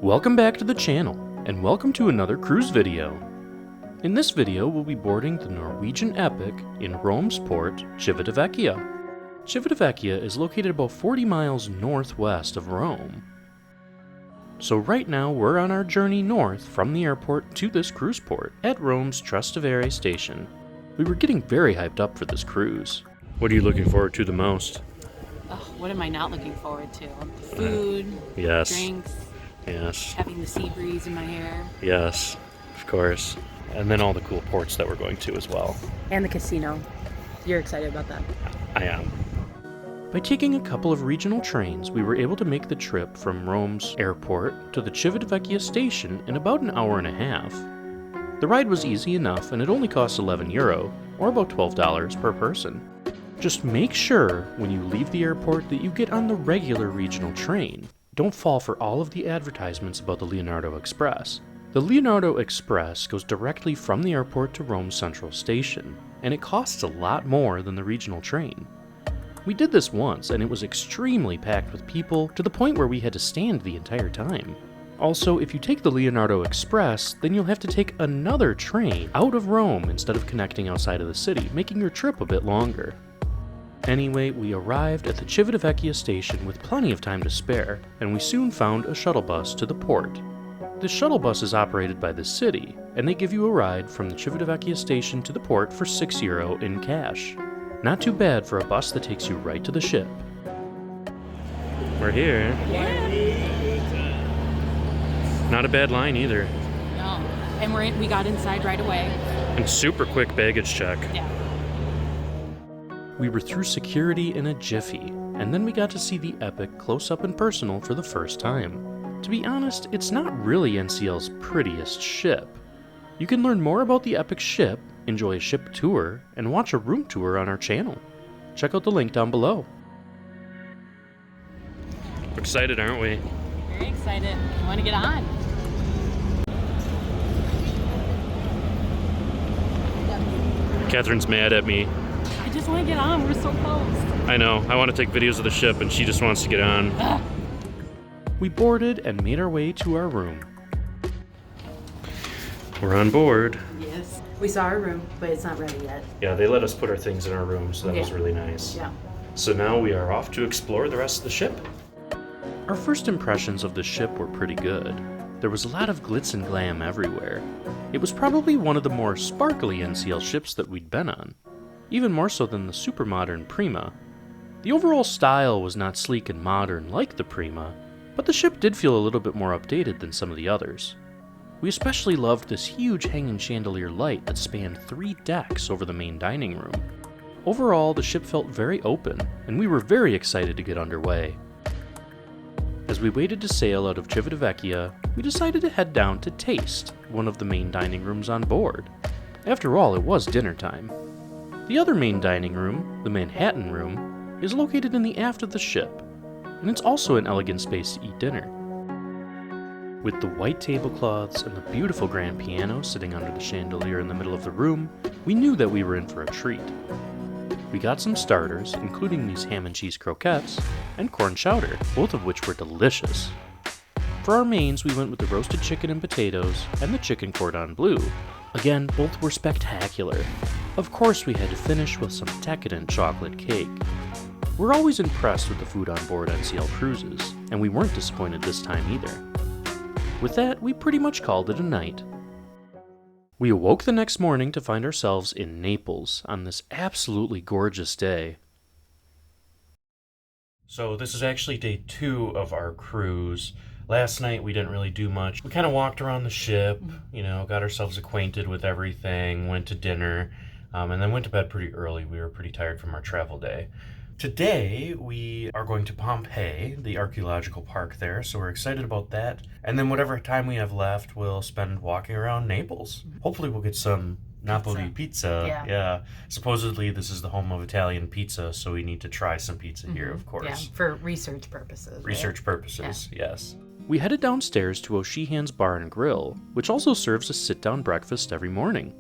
Welcome back to the channel, and welcome to another cruise video. In this video, we'll be boarding the Norwegian epic in Rome's port, Civitavecchia. Civitavecchia is located about 40 miles northwest of Rome. So right now, we're on our journey north from the airport to this cruise port at Rome's Trastevere station. We were getting very hyped up for this cruise. What are you looking forward to the most? What am I not looking forward to? Food, yes. drinks, yes, having the sea breeze in my hair. Yes, of course. And then all the cool ports that we're going to as well. And the casino. You're excited about that? I am. By taking a couple of regional trains, we were able to make the trip from Rome's airport to the Civitavecchia station in about an hour and a half. The ride was easy enough, and it only cost €11, or about $12 per person. Just make sure when you leave the airport that you get on the regular regional train. Don't fall for all of the advertisements about the Leonardo Express. The Leonardo Express goes directly from the airport to Rome Central Station, and it costs a lot more than the regional train. We did this once, and it was extremely packed with people to the point where we had to stand the entire time. Also, if you take the Leonardo Express, then you'll have to take another train out of Rome instead of connecting outside of the city, making your trip a bit longer. Anyway, we arrived at the Civitavecchia station with plenty of time to spare, and we soon found a shuttle bus to the port. The shuttle bus is operated by the city, and they give you a ride from the Civitavecchia station to the port for €6 in cash. Not too bad for a bus that takes you right to the ship. We're here. Not a bad line either. No. And we got inside right away. And super quick baggage check. Yeah. We were through security in a jiffy, and then we got to see the Epic close up and personal for the first time. To be honest, it's not really NCL's prettiest ship. You can learn more about the Epic ship, enjoy a ship tour, and watch a room tour on our channel. Check out the link down below. Excited, aren't we? Very excited. I want to get on. Catherine's mad at me. I just want to get on. We're so close. I know. I want to take videos of the ship, and she just wants to get on. We boarded and made our way to our room. We're on board. Yes. We saw our room, but it's not ready yet. Yeah, they let us put our things in our room, so that was really nice. Yeah. So now we are off to explore the rest of the ship. Our first impressions of the ship were pretty good. There was a lot of glitz and glam everywhere. It was probably one of the more sparkly NCL ships that we'd been on, even more so than the super modern Prima. The overall style was not sleek and modern like the Prima, but the ship did feel a little bit more updated than some of the others. We especially loved this huge hanging chandelier light that spanned 3 decks over the main dining room. Overall, the ship felt very open, and we were very excited to get underway. As we waited to sail out of Civitavecchia, we decided to head down to Taste, one of the main dining rooms on board. After all, it was dinner time. The other main dining room, the Manhattan Room, is located in the aft of the ship, and it's also an elegant space to eat dinner. With the white tablecloths and the beautiful grand piano sitting under the chandelier in the middle of the room, we knew that we were in for a treat. We got some starters, including these ham and cheese croquettes, and corn chowder, both of which were delicious. For our mains, we went with the roasted chicken and potatoes, and the chicken cordon bleu. Again, both were spectacular. Of course, we had to finish with some decadent chocolate cake. We're always impressed with the food on board NCL cruises, and we weren't disappointed this time either. With that, we pretty much called it a night. We awoke the next morning to find ourselves in Naples on this absolutely gorgeous day. So this is actually day 2 of our cruise. Last night we didn't really do much. We kind of walked around the ship, got ourselves acquainted with everything, went to dinner, and then went to bed pretty early. We were pretty tired from our travel day. Today, we are going to Pompeii, the Archeological Park there, so we're excited about that. And then whatever time we have left, we'll spend walking around Naples. Hopefully we'll get some Napoli Pizza. Yeah. Supposedly this is the home of Italian pizza, so we need to try some pizza here, of course. Yeah, for research purposes. Research purposes, yes. We headed downstairs to O'Sheehan's Bar and Grill, which also serves a sit-down breakfast every morning.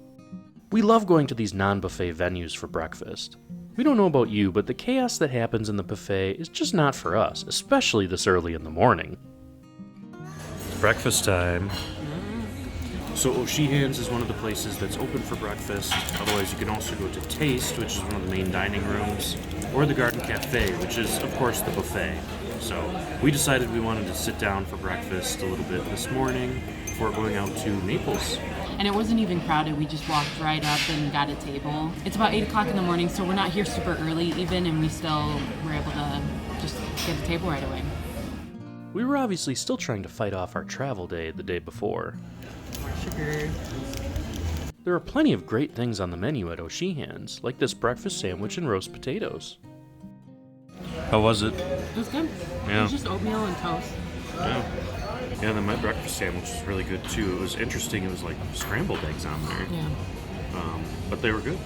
We love going to these non-buffet venues for breakfast. We don't know about you, but the chaos that happens in the buffet is just not for us, especially this early in the morning. Breakfast time. So O'Sheehan's is one of the places that's open for breakfast. Otherwise, you can also go to Taste, which is one of the main dining rooms, or the Garden Cafe, which is, of course, the buffet. So we decided we wanted to sit down for breakfast a little bit this morning before going out to Naples. And it wasn't even crowded. We just walked right up and got a table. It's about 8 o'clock in the morning, so we're not here super early even, and we still were able to just get a table right away. We were obviously still trying to fight off our travel day the day before. More sugar. There are plenty of great things on the menu at O'Sheehan's, like this breakfast sandwich and roast potatoes. How was it? It was good. Yeah. It was just oatmeal and toast. Yeah. Yeah, then my breakfast sandwich was really good too. It was interesting. It was like scrambled eggs on there. Yeah. But they were good.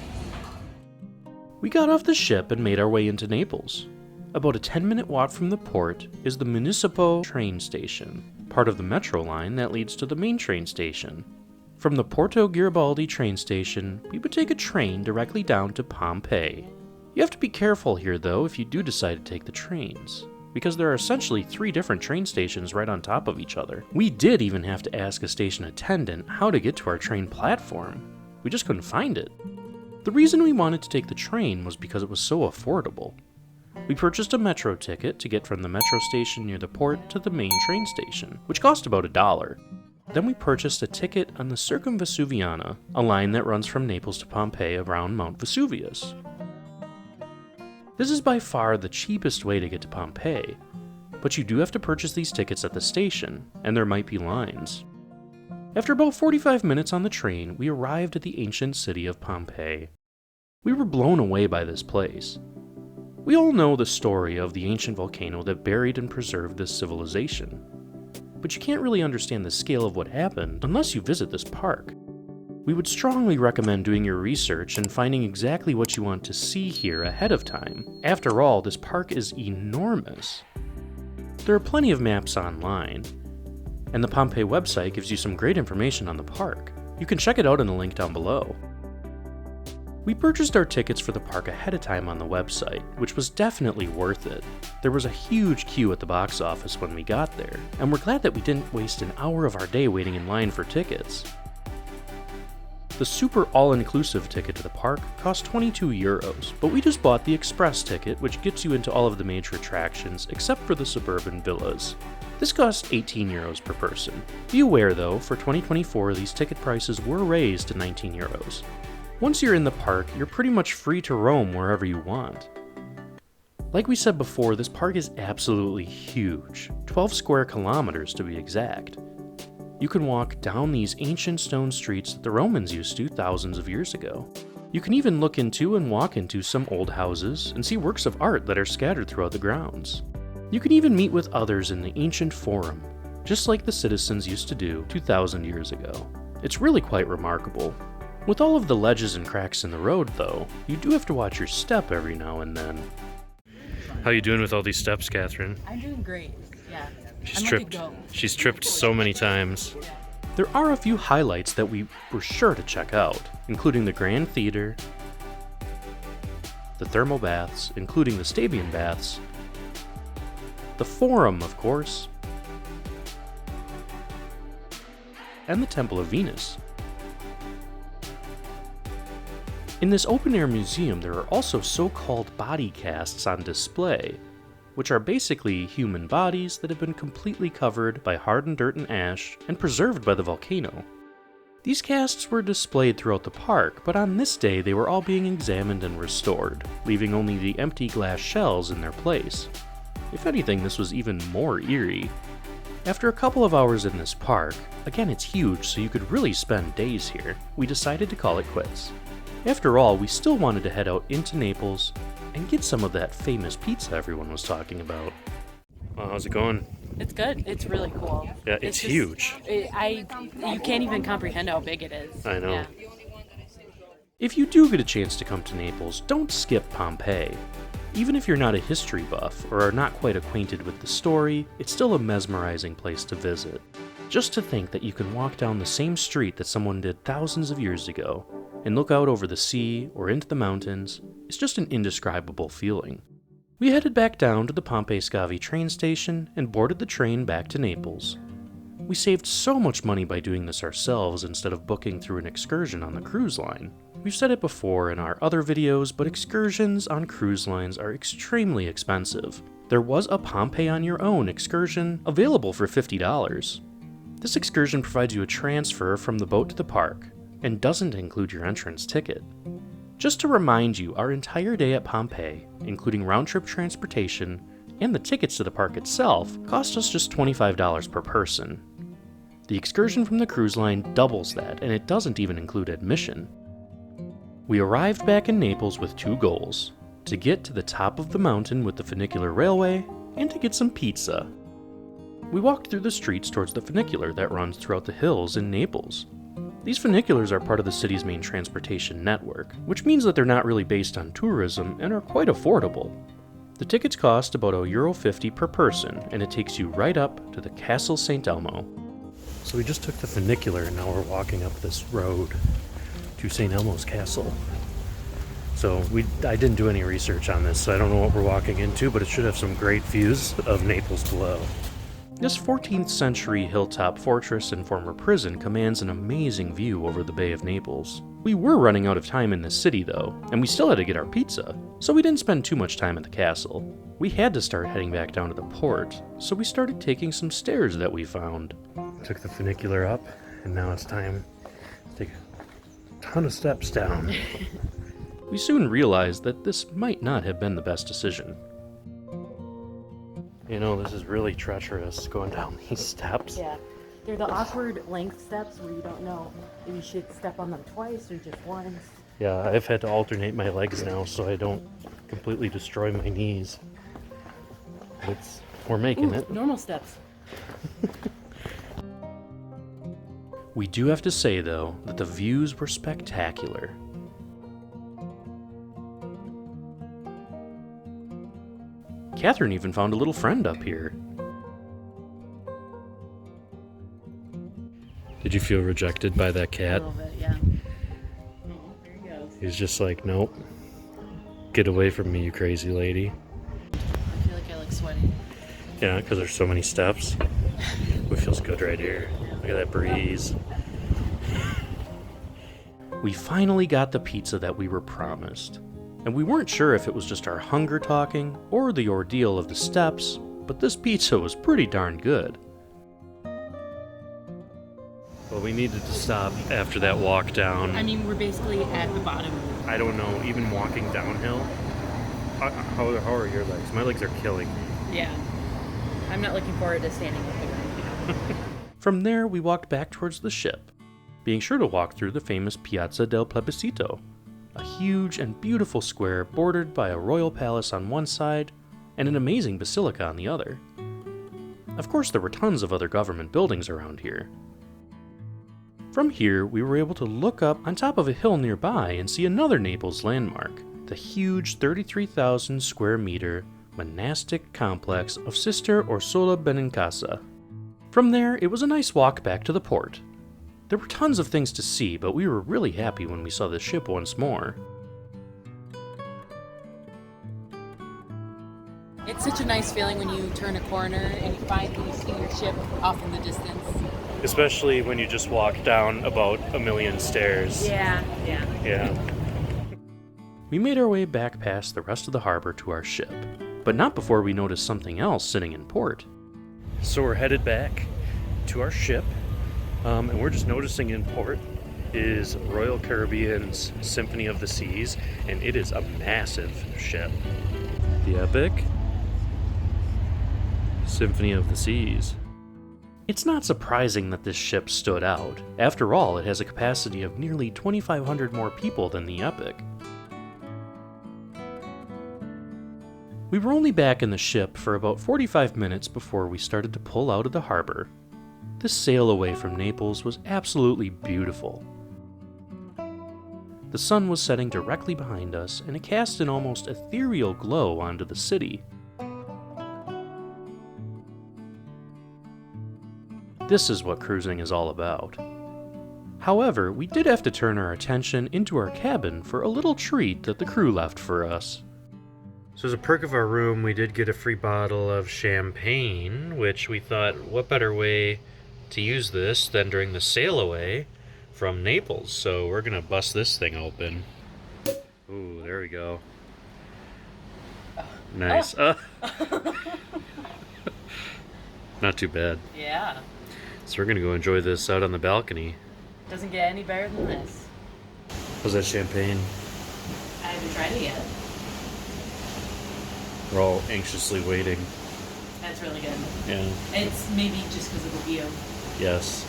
We got off the ship and made our way into Naples. About a 10-minute walk from the port is the Municipio train station, part of the metro line that leads to the main train station. From the Porto Garibaldi train station, we would take a train directly down to Pompeii. You have to be careful here though if you do decide to take the trains, because there are essentially 3 different train stations right on top of each other. We did even have to ask a station attendant how to get to our train platform. We just couldn't find it. The reason we wanted to take the train was because it was so affordable. We purchased a metro ticket to get from the metro station near the port to the main train station, which cost about $1. Then we purchased a ticket on the Circumvesuviana, a line that runs from Naples to Pompeii around Mount Vesuvius. This is by far the cheapest way to get to Pompeii, but you do have to purchase these tickets at the station, and there might be lines. After about 45 minutes on the train, we arrived at the ancient city of Pompeii. We were blown away by this place. We all know the story of the ancient volcano that buried and preserved this civilization, but you can't really understand the scale of what happened unless you visit this park. We would strongly recommend doing your research and finding exactly what you want to see here ahead of time. After all, this park is enormous. There are plenty of maps online, and the Pompeii website gives you some great information on the park. You can check it out in the link down below. We purchased our tickets for the park ahead of time on the website, which was definitely worth it. There was a huge queue at the box office when we got there, and we're glad that we didn't waste an hour of our day waiting in line for tickets. The super all-inclusive ticket to the park cost €22, but we just bought the express ticket, which gets you into all of the major attractions except for the suburban villas. This costs €18 per person. Be aware though, for 2024 these ticket prices were raised to €19. Once you're in the park, you're pretty much free to roam wherever you want. Like we said before, this park is absolutely huge, 12 square kilometers to be exact. You can walk down these ancient stone streets that the Romans used to thousands of years ago. You can even look into and walk into some old houses and see works of art that are scattered throughout the grounds. You can even meet with others in the ancient forum, just like the citizens used to do 2,000 years ago. It's really quite remarkable. With all of the ledges and cracks in the road, though, you do have to watch your step every now and then. How you doing with all these steps, Catherine? I'm doing great. Yeah. She's tripped so many times. There are a few highlights that we were sure to check out, including the Grand Theater, the thermal baths, including the Stabian baths, the Forum, of course, and the Temple of Venus. In this open-air museum, there are also so-called body casts on display, which are basically human bodies that have been completely covered by hardened dirt and ash and preserved by the volcano. These casts were displayed throughout the park, but on this day they were all being examined and restored, leaving only the empty glass shells in their place. If anything, this was even more eerie. After a couple of hours in this park, again it's huge so you could really spend days here, we decided to call it quits. After all, we still wanted to head out into Naples and get some of that famous pizza everyone was talking about. How's it going? It's good. It's really cool. Yeah, it's huge. You can't even comprehend how big it is. I know. Yeah. If you do get a chance to come to Naples, don't skip Pompeii. Even if you're not a history buff or are not quite acquainted with the story, it's still a mesmerizing place to visit. Just to think that you can walk down the same street that someone did thousands of years ago and look out over the sea or into the mountains is just an indescribable feeling. We headed back down to the Pompeii Scavi train station and boarded the train back to Naples. We saved so much money by doing this ourselves instead of booking through an excursion on the cruise line. We've said it before in our other videos, but excursions on cruise lines are extremely expensive. There was a Pompeii on Your Own excursion available for $50. This excursion provides you a transfer from the boat to the park and doesn't include your entrance ticket. Just to remind you, our entire day at Pompeii, including round-trip transportation and the tickets to the park itself, cost us just $25 per person. The excursion from the cruise line doubles that, and it doesn't even include admission. We arrived back in Naples with two goals: to get to the top of the mountain with the funicular railway, and to get some pizza. We walked through the streets towards the funicular that runs throughout the hills in Naples. These funiculars are part of the city's main transportation network, which means that they're not really based on tourism and are quite affordable. The tickets cost about €1.50 per person, and it takes you right up to the Castle St. Elmo. So we just took the funicular and now we're walking up this road to St. Elmo's Castle. So I didn't do any research on this, so I don't know what we're walking into, but it should have some great views of Naples below. This 14th century hilltop fortress and former prison commands an amazing view over the Bay of Naples. We were running out of time in this city though, and we still had to get our pizza, so we didn't spend too much time at the castle. We had to start heading back down to the port, so we started taking some stairs that we found. Took the funicular up, and now it's time to take a ton of steps down. We soon realized that this might not have been the best decision. You know, this is really treacherous going down these steps. Yeah, they're the awkward length steps where you don't know if you should step on them twice or just once. Yeah, I've had to alternate my legs now so I don't completely destroy my knees. We're making it. Normal steps. We do have to say, though, that the views were spectacular. Catherine even found a little friend up here. Did you feel rejected by that cat? A little bit, yeah. Oh, there he goes. He's just like, nope. Get away from me, you crazy lady. I feel like I look sweaty. Yeah, because there's so many steps. It feels good right here. Look at that breeze. We finally got the pizza that we were promised. And we weren't sure if it was just our hunger talking or the ordeal of the steps, but this pizza was pretty darn good. Well, we needed to stop after that walk down. I mean, we're basically at the bottom. I don't know, even walking downhill. How are your legs? My legs are killing me. Yeah. I'm not looking forward to standing up again. From there, we walked back towards the ship, being sure to walk through the famous Piazza del Plebiscito, a huge and beautiful square bordered by a royal palace on one side and an amazing basilica on the other. Of course, there were tons of other government buildings around here. From here, we were able to look up on top of a hill nearby and see another Naples landmark, the huge 33,000 square meter monastic complex of Sister Orsola Benincasa. From there, it was a nice walk back to the port. There were tons of things to see, but we were really happy when we saw the ship once more. It's such a nice feeling when you turn a corner and you finally see your ship off in the distance. Especially when you just walk down about a million stairs. Yeah. We made our way back past the rest of the harbor to our ship, but not before we noticed something else sitting in port. So we're headed back to our ship. And we're just noticing in port is Royal Caribbean's Symphony of the Seas, and it is a massive ship. The epic Symphony of the Seas. It's not surprising that this ship stood out. After all, it has a capacity of nearly 2,500 more people than the epic. We were only back in the ship for about 45 minutes before we started to pull out of the harbor. This sail away from Naples was absolutely beautiful. The sun was setting directly behind us, and it cast an almost ethereal glow onto the city. This is what cruising is all about. However, we did have to turn our attention into our cabin for a little treat that the crew left for us. So as a perk of our room, we did get a free bottle of champagne, which we thought, what better way to use this then during the sail away from Naples. So we're gonna bust this thing open. Ooh, there we go. Nice. Not too bad. Yeah. So we're gonna go enjoy this out on the balcony. Doesn't get any better than this. How's that champagne? I haven't tried it yet. We're all anxiously waiting. That's really good. Yeah. It's maybe just because of the view. Yes.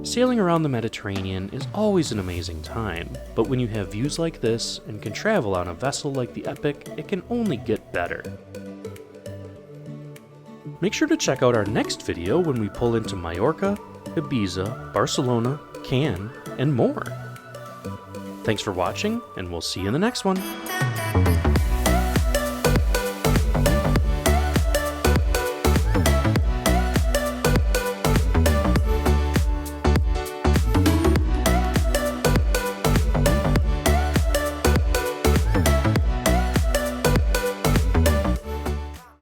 Sailing around the Mediterranean is always an amazing time, but when you have views like this and can travel on a vessel like the Epic, it can only get better. Make sure to check out our next video when we pull into Mallorca, Ibiza, Barcelona, Cannes, and more. Thanks for watching, and we'll see you in the next one.